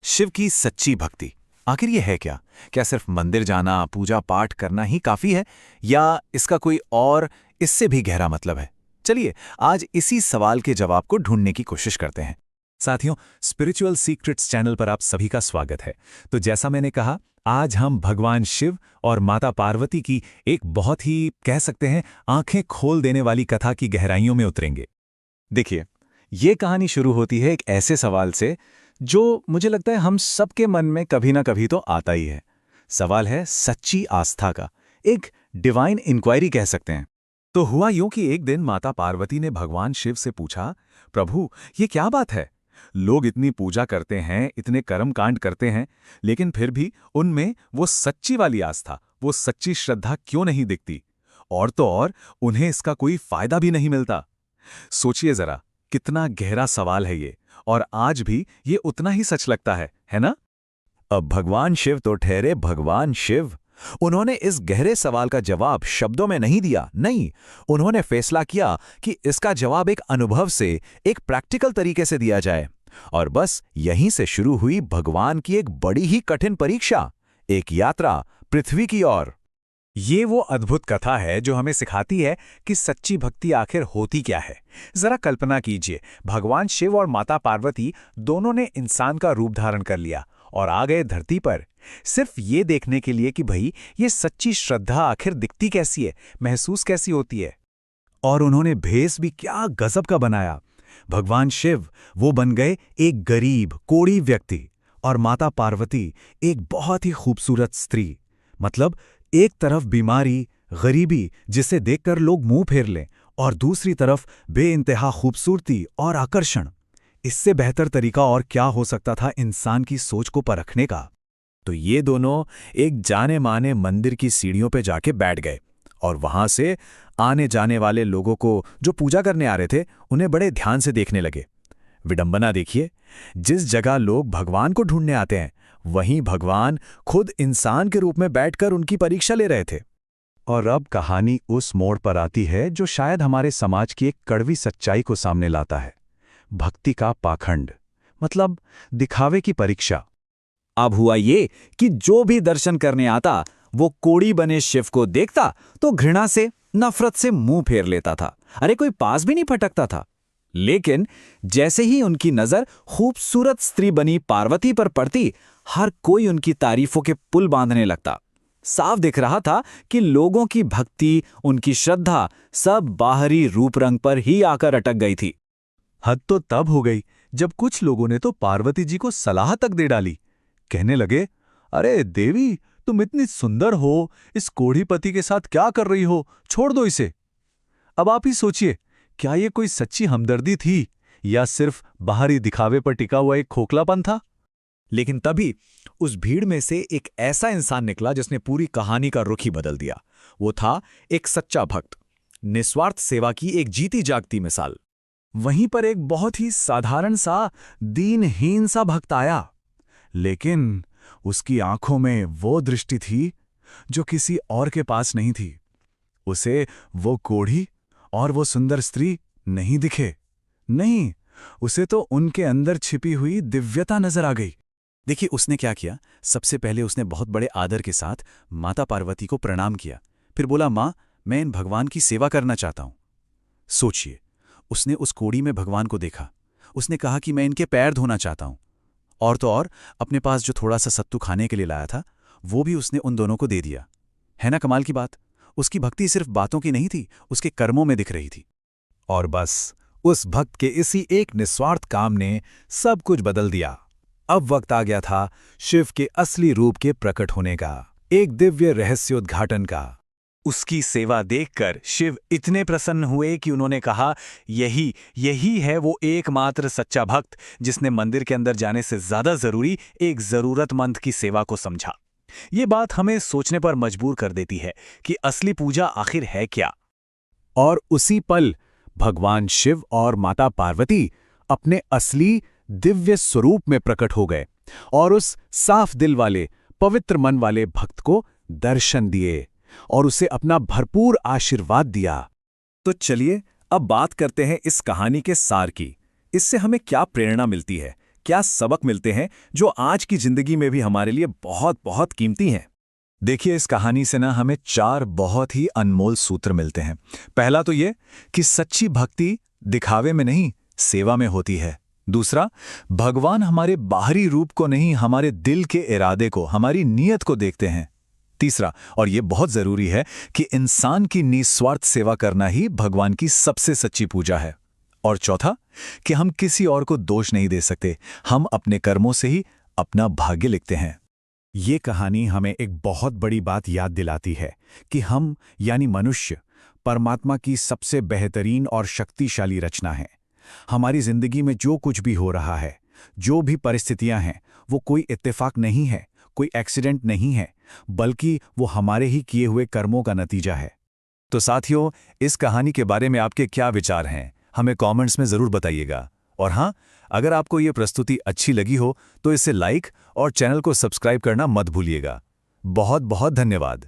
शिव की सच्ची भक्ति आखिर ये है क्या? क्या सिर्फ मंदिर जाना, पूजा पाठ करना ही काफी है, या इसका कोई और इससे भी गहरा मतलब है? चलिए आज इसी सवाल के जवाब को ढूंढने की कोशिश करते हैं। साथियों, स्पिरिचुअल सीक्रेट्स चैनल पर आप सभी का स्वागत है। तो जैसा मैंने कहा, आज हम भगवान शिव और माता पार्वती की एक बहुत ही कह सकते हैं आंखें खोल देने वाली कथा की गहराइयों में उतरेंगे। देखिए, ये कहानी शुरू होती है एक ऐसे सवाल से जो मुझे लगता है हम सबके मन में कभी ना कभी तो आता ही है। सवाल है सच्ची आस्था का, एक डिवाइन इंक्वायरी कह सकते हैं। तो हुआ यूं कि एक दिन माता पार्वती ने भगवान शिव से पूछा, प्रभु ये क्या बात है? लोग इतनी पूजा करते हैं, इतने कर्म कांड करते हैं, लेकिन फिर भी उनमें वो सच्ची वाली आस्था, वो सच्ची श्रद्धा क्यों नहीं दिखती? और तो और उन्हें इसका कोई फायदा भी नहीं मिलता। सोचिए जरा, कितना गहरा सवाल है ये, और आज भी ये उतना ही सच लगता है ना? अब भगवान शिव तो ठहरे भगवान शिव। उन्होंने इस गहरे सवाल का जवाब शब्दों में नहीं दिया, नहीं, उन्होंने फैसला किया कि इसका जवाब एक अनुभव से, एक प्रैक्टिकल तरीके से दिया जाए। और बस यहीं से शुरू हुई भगवान की एक बड़ी ही कठिन परीक्षा, एक यात्रा पृथ्वी की ओर। ये वो अद्भुत कथा है जो हमें सिखाती है कि सच्ची भक्ति आखिर होती क्या है। जरा कल्पना कीजिए, भगवान शिव और माता पार्वती दोनों ने इंसान का रूप धारण कर लिया और आ गए धरती पर, सिर्फ ये देखने के लिए कि भाई ये सच्ची श्रद्धा आखिर दिखती कैसी है, महसूस कैसी होती है। और उन्होंने भेष भी क्या गजब का बनाया। भगवान शिव वो बन गए एक गरीब कोढ़ी व्यक्ति, और माता पार्वती एक बहुत ही खूबसूरत स्त्री। मतलब एक तरफ बीमारी, गरीबी जिसे देखकर लोग मुंह फेर लें, और दूसरी तरफ बेइंतहा खूबसूरती और आकर्षण। इससे बेहतर तरीका और क्या हो सकता था इंसान की सोच को परखने का? तो ये दोनों एक जाने माने मंदिर की सीढ़ियों पे जाके बैठ गए, और वहां से आने जाने वाले लोगों को, जो पूजा करने आ रहे थे, उन्हें बड़े ध्यान से देखने लगे। विडंबना देखिए, जिस जगह लोग भगवान को ढूंढने आते हैं, वहीं भगवान खुद इंसान के रूप में बैठकर उनकी परीक्षा ले रहे थे। और अब कहानी उस मोड़ पर आती है जो शायद हमारे समाज की एक कड़वी सच्चाई को सामने लाता है। भक्ति का पाखंड, मतलब दिखावे की परीक्षा। अब हुआ ये कि जो भी दर्शन करने आता, वो कोढ़ी बने शिव को देखता तो घृणा से, नफरत से मुंह फेर लेता था। अरे कोई पास भी नहीं फटकता था। लेकिन जैसे ही उनकी नजर खूबसूरत स्त्री बनी पार्वती पर पड़ती, हर कोई उनकी तारीफों के पुल बांधने लगता। साफ दिख रहा था कि लोगों की भक्ति, उनकी श्रद्धा सब बाहरी रूप रंग पर ही आकर अटक गई थी। हद तो तब हो गई जब कुछ लोगों ने तो पार्वती जी को सलाह तक दे डाली। कहने लगे, अरे देवी, तुम इतनी सुंदर हो, इस कोढ़ी पति के साथ क्या कर रही हो? छोड़ दो इसे। अब आप ही सोचिए, क्या ये कोई सच्ची हमदर्दी थी, या सिर्फ बाहरी दिखावे पर टिका हुआ एक खोखलापन था? लेकिन तभी उस भीड़ में से एक ऐसा इंसान निकला जिसने पूरी कहानी का रुख ही बदल दिया। वो था एक सच्चा भक्त, निस्वार्थ सेवा की एक जीती जागती मिसाल। वहीं पर एक बहुत ही साधारण सा, दीनहीन सा भक्त आया, लेकिन उसकी आंखों में वो दृष्टि थी जो किसी और के पास नहीं थी। उसे वो कोढ़ी और वो सुंदर स्त्री नहीं दिखे। नहीं, उसे तो उनके अंदर छिपी हुई दिव्यता नजर आ गई। देखिए उसने क्या किया। सबसे पहले उसने बहुत बड़े आदर के साथ माता पार्वती को प्रणाम किया। फिर बोला, माँ, मैं इन भगवान की सेवा करना चाहता हूं। सोचिए, उसने उस कोढ़ी में भगवान को देखा। उसने कहा कि मैं इनके पैर धोना चाहता हूं। और तो और अपने पास जो थोड़ा सा सत्तू खाने के लिए लाया था, वो भी उसने उन दोनों को दे दिया। है ना कमाल की बात? उसकी भक्ति सिर्फ बातों की नहीं थी, उसके कर्मों में दिख रही थी। और बस उस भक्त के इसी एक निस्वार्थ काम ने सब कुछ बदल दिया। अब वक्त आ गया था शिव के असली रूप के प्रकट होने का, एक दिव्य रहस्योद्घाटन का। उसकी सेवा देखकर शिव इतने प्रसन्न हुए कि उन्होंने कहा, यही है वो एकमात्र सच्चा भक्त जिसने मंदिर के अंदर जाने से ज्यादा जरूरी एक जरूरतमंद की सेवा को समझा। ये बात हमें सोचने पर मजबूर कर देती है कि असली पूजा आखिर है क्या। और उसी पल भगवान शिव और माता पार्वती अपने असली दिव्य स्वरूप में प्रकट हो गए और उस साफ दिल वाले, पवित्र मन वाले भक्त को दर्शन दिए और उसे अपना भरपूर आशीर्वाद दिया। तो चलिए अब बात करते हैं इस कहानी के सार की। इससे हमें क्या प्रेरणा मिलती है, क्या सबक मिलते हैं जो आज की जिंदगी में भी हमारे लिए बहुत बहुत कीमती हैं। देखिए, इस कहानी से ना हमें 4 बहुत ही अनमोल सूत्र मिलते हैं। पहला तो ये कि सच्ची भक्ति दिखावे में नहीं, सेवा में होती है। दूसरा, भगवान हमारे बाहरी रूप को नहीं, हमारे दिल के इरादे को, हमारी नीयत को देखते हैं। तीसरा, और ये बहुत जरूरी है, कि इंसान की निस्वार्थ सेवा करना ही भगवान की सबसे सच्ची पूजा है। और चौथा, कि हम किसी और को दोष नहीं दे सकते, हम अपने कर्मों से ही अपना भाग्य लिखते हैं। ये कहानी हमें एक बहुत बड़ी बात याद दिलाती है कि हम यानी मनुष्य परमात्मा की सबसे बेहतरीन और शक्तिशाली रचना है। हमारी जिंदगी में जो कुछ भी हो रहा है, जो भी परिस्थितियां हैं, वो कोई इत्तेफाक नहीं है, कोई एक्सीडेंट नहीं है, बल्कि वो हमारे ही किए हुए कर्मों का नतीजा है। तो साथियों, इस कहानी के बारे में आपके क्या विचार हैं? हमें कमेंट्स में ज़रूर बताइएगा। और हाँ, अगर आपको ये प्रस्तुति अच्छी लगी हो तो इसे लाइक और चैनल को सब्सक्राइब करना मत भूलिएगा। बहुत बहुत धन्यवाद।